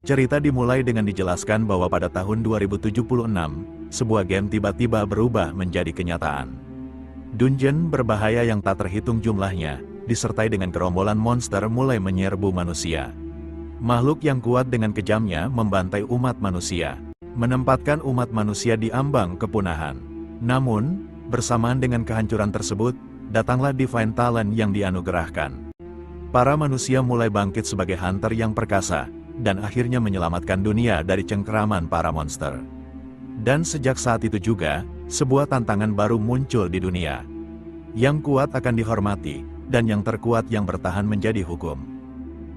Cerita dimulai dengan dijelaskan bahwa pada tahun 2076, sebuah game tiba-tiba berubah menjadi kenyataan. Dungeon berbahaya yang tak terhitung jumlahnya, disertai dengan gerombolan monster mulai menyerbu manusia. Makhluk yang kuat dengan kejamnya membantai umat manusia, menempatkan umat manusia di ambang kepunahan. Namun, bersamaan dengan kehancuran tersebut, datanglah Divine Talent yang dianugerahkan. Para manusia mulai bangkit sebagai hunter yang perkasa, dan akhirnya menyelamatkan dunia dari cengkeraman para monster. Dan sejak saat itu juga, sebuah tantangan baru muncul di dunia. Yang kuat akan dihormati, dan yang terkuat yang bertahan menjadi hukum.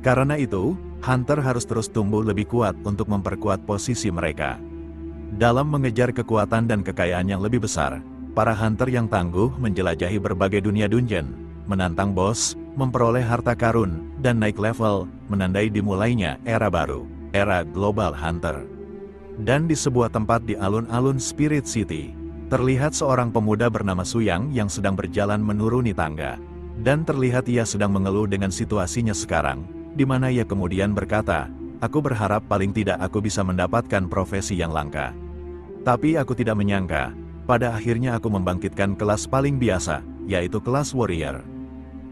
Karena itu, hunter harus terus tumbuh lebih kuat untuk memperkuat posisi mereka. Dalam mengejar kekuatan dan kekayaan yang lebih besar, para hunter yang tangguh menjelajahi berbagai dunia dungeon, menantang bos, memperoleh harta karun, dan naik level, menandai dimulainya era baru, era Global Hunter. Dan di sebuah tempat di alun-alun Spirit City, terlihat seorang pemuda bernama Suyang yang sedang berjalan menuruni tangga. Dan terlihat ia sedang mengeluh dengan situasinya sekarang, di mana ia kemudian berkata, "Aku berharap paling tidak aku bisa mendapatkan profesi yang langka. Tapi aku tidak menyangka, pada akhirnya aku membangkitkan kelas paling biasa, yaitu kelas warrior."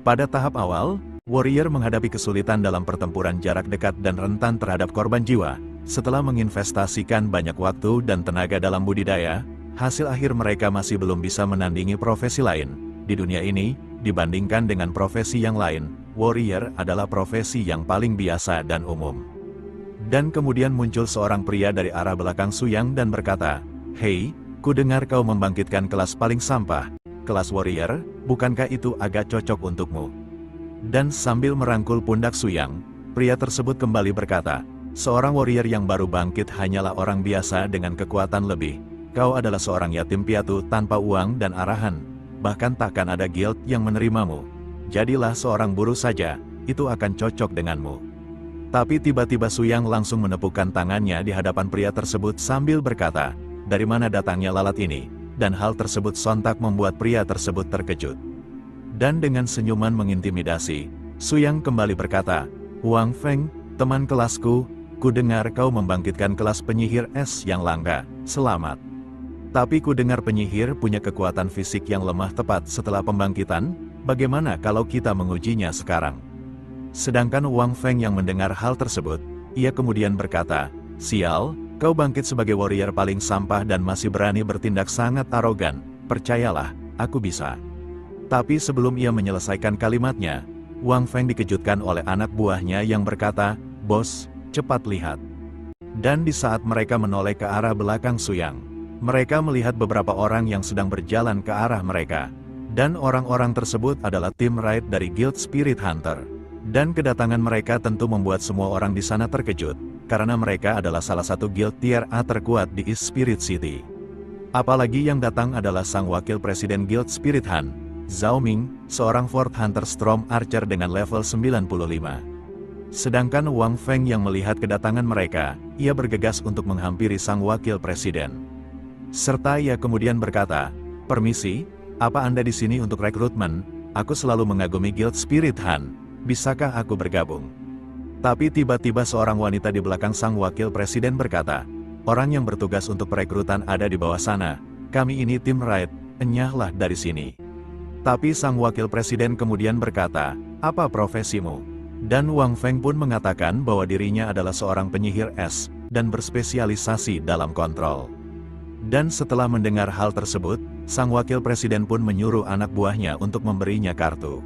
Pada tahap awal, warrior menghadapi kesulitan dalam pertempuran jarak dekat dan rentan terhadap korban jiwa. Setelah menginvestasikan banyak waktu dan tenaga dalam budidaya, hasil akhir mereka masih belum bisa menandingi profesi lain. Di dunia ini, dibandingkan dengan profesi yang lain, warrior adalah profesi yang paling biasa dan umum. Dan kemudian muncul seorang pria dari arah belakang Suyang dan berkata, "Hei, ku dengar kau membangkitkan kelas paling sampah. Kelas warrior, bukankah itu agak cocok untukmu?" Dan sambil merangkul pundak Suyang, pria tersebut kembali berkata, "Seorang warrior yang baru bangkit hanyalah orang biasa dengan kekuatan lebih. Kau adalah seorang yatim piatu tanpa uang dan arahan. Bahkan takkan ada guild yang menerimamu. Jadilah seorang buruh saja, itu akan cocok denganmu." Tapi tiba-tiba Suyang langsung menepukkan tangannya di hadapan pria tersebut sambil berkata, "Dari mana datangnya lalat ini?" Dan hal tersebut sontak membuat pria tersebut terkejut. Dan dengan senyuman mengintimidasi, Suyang kembali berkata, "Wang Feng, teman kelasku, ku dengar kau membangkitkan kelas penyihir es yang langka. Selamat. Tapi ku dengar penyihir punya kekuatan fisik yang lemah tepat setelah pembangkitan, bagaimana kalau kita mengujinya sekarang?" Sedangkan Wang Feng yang mendengar hal tersebut, ia kemudian berkata, "Sial, kau bangkit sebagai warrior paling sampah dan masih berani bertindak sangat arogan. Percayalah, aku bisa." Tapi sebelum ia menyelesaikan kalimatnya, Wang Feng dikejutkan oleh anak buahnya yang berkata, "Bos, cepat lihat." Dan di saat mereka menoleh ke arah belakang Suyang, mereka melihat beberapa orang yang sedang berjalan ke arah mereka. Dan orang-orang tersebut adalah tim raid dari Guild Spirit Hunter. Dan kedatangan mereka tentu membuat semua orang di sana terkejut, karena mereka adalah salah satu guild tier A terkuat di East Spirit City. Apalagi yang datang adalah sang wakil presiden Guild Spirit Hunt, Zhao Ming, seorang Fort Hunter Storm Archer dengan level 95. Sedangkan Wang Feng yang melihat kedatangan mereka, ia bergegas untuk menghampiri sang wakil presiden. Serta ia kemudian berkata, "Permisi, apa Anda di sini untuk rekrutmen? Aku selalu mengagumi Guild Spirit Hunt. Bisakah aku bergabung?" Tapi tiba-tiba seorang wanita di belakang sang wakil presiden berkata, "Orang yang bertugas untuk perekrutan ada di bawah sana. Kami ini tim raid, enyahlah dari sini." Tapi sang wakil presiden kemudian berkata, "Apa profesimu?" Dan Wang Feng pun mengatakan bahwa dirinya adalah seorang penyihir es, dan berspesialisasi dalam kontrol. Dan setelah mendengar hal tersebut, sang wakil presiden pun menyuruh anak buahnya untuk memberinya kartu.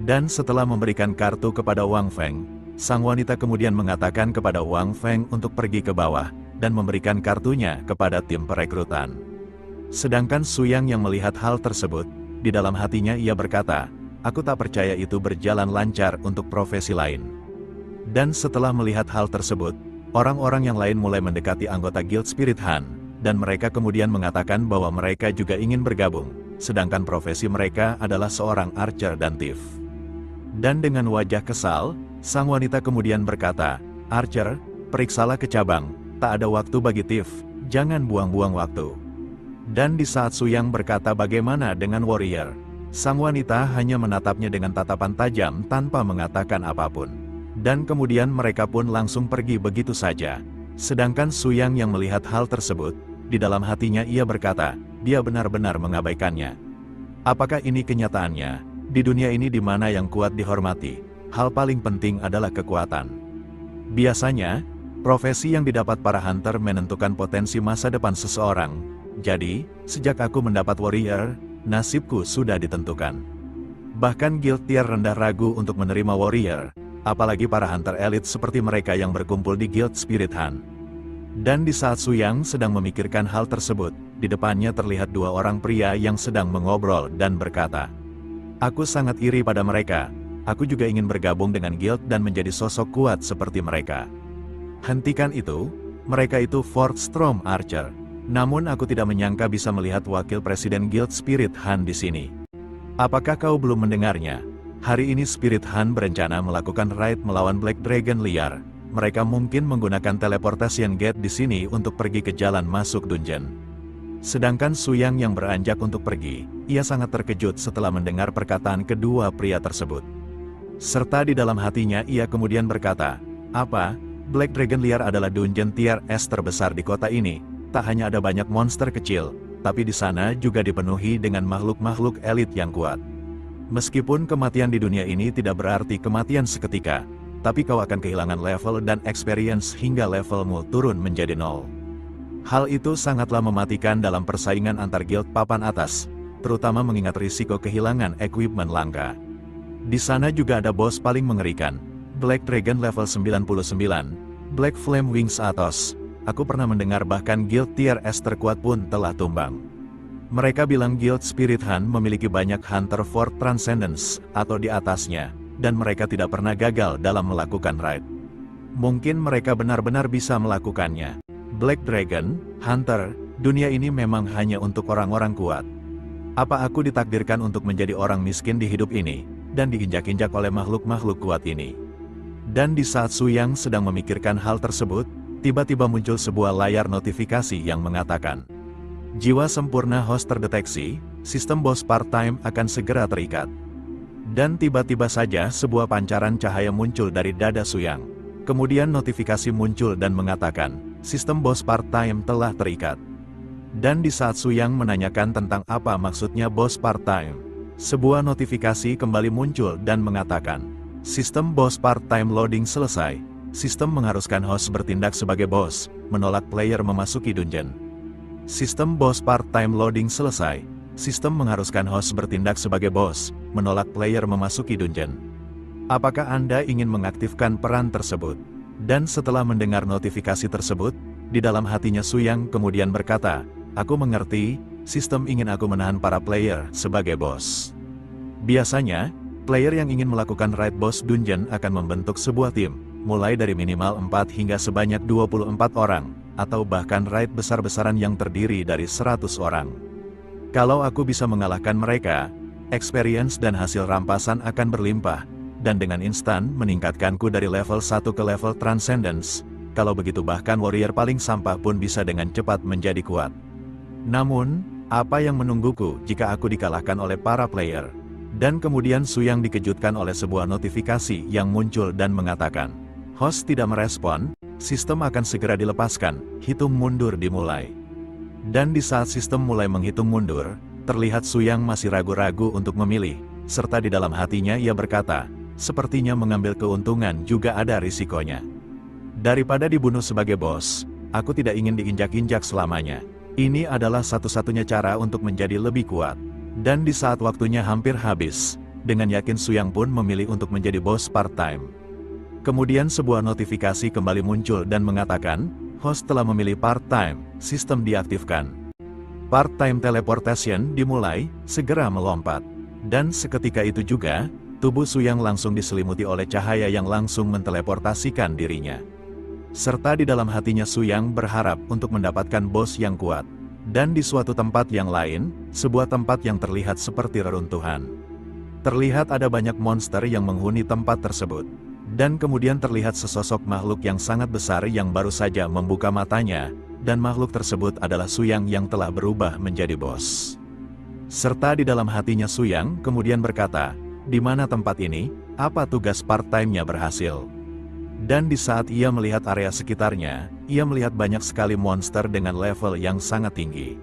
Dan setelah memberikan kartu kepada Wang Feng, sang wanita kemudian mengatakan kepada Wang Feng untuk pergi ke bawah, dan memberikan kartunya kepada tim perekrutan. Sedangkan Suyang yang melihat hal tersebut, di dalam hatinya ia berkata, "Aku tak percaya itu berjalan lancar untuk profesi lain." Dan setelah melihat hal tersebut, orang-orang yang lain mulai mendekati anggota Guild Spirit Hunt, dan mereka kemudian mengatakan bahwa mereka juga ingin bergabung, sedangkan profesi mereka adalah seorang archer dan thief. Dan dengan wajah kesal, sang wanita kemudian berkata, "Archer, periksalah ke cabang, tak ada waktu bagi thief, jangan buang-buang waktu." Dan di saat Suyang berkata bagaimana dengan warrior, sang wanita hanya menatapnya dengan tatapan tajam tanpa mengatakan apapun. Dan kemudian mereka pun langsung pergi begitu saja. Sedangkan Suyang yang melihat hal tersebut, di dalam hatinya ia berkata, dia benar-benar mengabaikannya. Apakah ini kenyataannya? Di dunia ini di mana yang kuat dihormati, hal paling penting adalah kekuatan. Biasanya, profesi yang didapat para hunter menentukan potensi masa depan seseorang. Jadi, sejak aku mendapat warrior, nasibku sudah ditentukan. Bahkan guild tier rendah ragu untuk menerima warrior, apalagi para hunter elit seperti mereka yang berkumpul di guild Spirit Hunt. Dan di saat Suyang sedang memikirkan hal tersebut, di depannya terlihat dua orang pria yang sedang mengobrol dan berkata, "Aku sangat iri pada mereka, aku juga ingin bergabung dengan guild dan menjadi sosok kuat seperti mereka." Hentikan itu, mereka itu Fort Storm Archer. Namun aku tidak menyangka bisa melihat wakil presiden guild Spirit Hunt di sini. Apakah kau belum mendengarnya? Hari ini Spirit Hunt berencana melakukan raid melawan Black Dragon liar. Mereka mungkin menggunakan teleportation gate di sini untuk pergi ke jalan masuk dungeon. Sedangkan Suyang yang beranjak untuk pergi, ia sangat terkejut setelah mendengar perkataan kedua pria tersebut. Serta di dalam hatinya ia kemudian berkata, "Apa? Black Dragon liar adalah dungeon tier S terbesar di kota ini. Tak hanya ada banyak monster kecil, tapi di sana juga dipenuhi dengan makhluk-makhluk elit yang kuat. Meskipun kematian di dunia ini tidak berarti kematian seketika, tapi kau akan kehilangan level dan experience hingga levelmu turun menjadi 0. Hal itu sangatlah mematikan dalam persaingan antar guild papan atas, terutama mengingat risiko kehilangan equipment langka. Di sana juga ada bos paling mengerikan, Black Dragon level 99, Black Flame Wings Athos. Aku pernah mendengar bahkan guild tier S terkuat pun telah tumbang. Mereka bilang guild Spirit Hunt memiliki banyak hunter Fort Transcendence atau di atasnya, dan mereka tidak pernah gagal dalam melakukan raid. Mungkin mereka benar-benar bisa melakukannya. Black Dragon, Hunter, dunia ini memang hanya untuk orang-orang kuat. Apa aku ditakdirkan untuk menjadi orang miskin di hidup ini, dan diinjak-injak oleh makhluk-makhluk kuat ini? Dan di saat Suyang sedang memikirkan hal tersebut, tiba-tiba muncul sebuah layar notifikasi yang mengatakan, "Jiwa sempurna host terdeteksi, sistem bos part-time akan segera terikat." Dan tiba-tiba saja sebuah pancaran cahaya muncul dari dada Suyang. Kemudian notifikasi muncul dan mengatakan, "Sistem bos part-time telah terikat." Dan di saat Suyang menanyakan tentang apa maksudnya bos part-time, sebuah notifikasi kembali muncul dan mengatakan, "Sistem bos part-time loading selesai. Sistem mengharuskan host bertindak sebagai bos, menolak player memasuki dungeon." Sistem bos part-time loading selesai. Sistem mengharuskan host bertindak sebagai bos, menolak player memasuki dungeon. Apakah Anda ingin mengaktifkan peran tersebut? Dan setelah mendengar notifikasi tersebut, di dalam hatinya Suyang kemudian berkata, "Aku mengerti, sistem ingin aku menahan para player sebagai bos." Biasanya, player yang ingin melakukan raid boss dungeon akan membentuk sebuah tim, mulai dari minimal 4 hingga sebanyak 24 orang, atau bahkan raid besar-besaran yang terdiri dari 100 orang. Kalau aku bisa mengalahkan mereka, experience dan hasil rampasan akan berlimpah, dan dengan instan meningkatkanku dari level 1 ke level Transcendence. Kalau begitu bahkan warrior paling sampah pun bisa dengan cepat menjadi kuat. Namun, apa yang menungguku jika aku dikalahkan oleh para player? Dan kemudian Suyang dikejutkan oleh sebuah notifikasi yang muncul dan mengatakan, "Host tidak merespon, sistem akan segera dilepaskan, hitung mundur dimulai." Dan di saat sistem mulai menghitung mundur, terlihat Suyang masih ragu-ragu untuk memilih, serta di dalam hatinya ia berkata, "Sepertinya mengambil keuntungan juga ada risikonya. Daripada dibunuh sebagai bos, aku tidak ingin diinjak-injak selamanya. Ini adalah satu-satunya cara untuk menjadi lebih kuat." Dan di saat waktunya hampir habis, dengan yakin Suyang pun memilih untuk menjadi bos part-time. Kemudian sebuah notifikasi kembali muncul dan mengatakan, "Host telah memilih part-time, sistem diaktifkan." Part-time teleportation dimulai, segera melompat. Dan seketika itu juga, tubuh Suyang langsung diselimuti oleh cahaya yang langsung menteleportasikan dirinya. Serta di dalam hatinya Suyang berharap untuk mendapatkan bos yang kuat. Dan di suatu tempat yang lain, sebuah tempat yang terlihat seperti reruntuhan. Terlihat ada banyak monster yang menghuni tempat tersebut. Dan kemudian terlihat sesosok makhluk yang sangat besar yang baru saja membuka matanya, dan makhluk tersebut adalah Suyang yang telah berubah menjadi bos. Serta di dalam hatinya Suyang kemudian berkata, "Di mana tempat ini? Apa tugas part-time-nya berhasil?" Dan di saat ia melihat area sekitarnya, ia melihat banyak sekali monster dengan level yang sangat tinggi.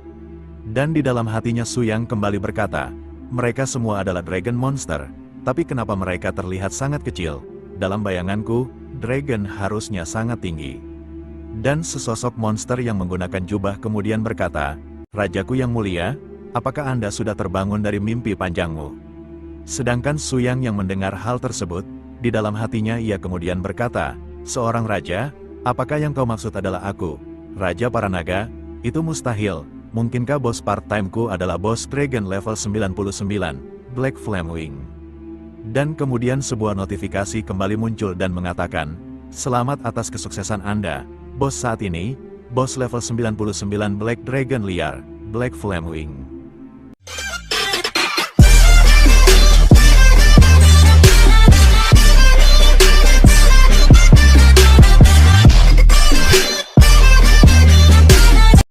Dan di dalam hatinya Suyang kembali berkata, mereka semua adalah dragon monster, tapi kenapa mereka terlihat sangat kecil? Dalam bayanganku, dragon harusnya sangat tinggi. Dan sesosok monster yang menggunakan jubah kemudian berkata, Rajaku yang mulia, apakah Anda sudah terbangun dari mimpi panjangmu? Sedangkan Suyang yang mendengar hal tersebut, di dalam hatinya ia kemudian berkata, seorang raja, apakah yang kau maksud adalah aku, Raja para naga? Itu mustahil, mungkinkah bos part-timeku adalah bos dragon level 99, Black Flame Wing? Dan kemudian sebuah notifikasi kembali muncul dan mengatakan, selamat atas kesuksesan Anda, bos saat ini, bos level 99 Black Dragon liar, Black Flame Wing.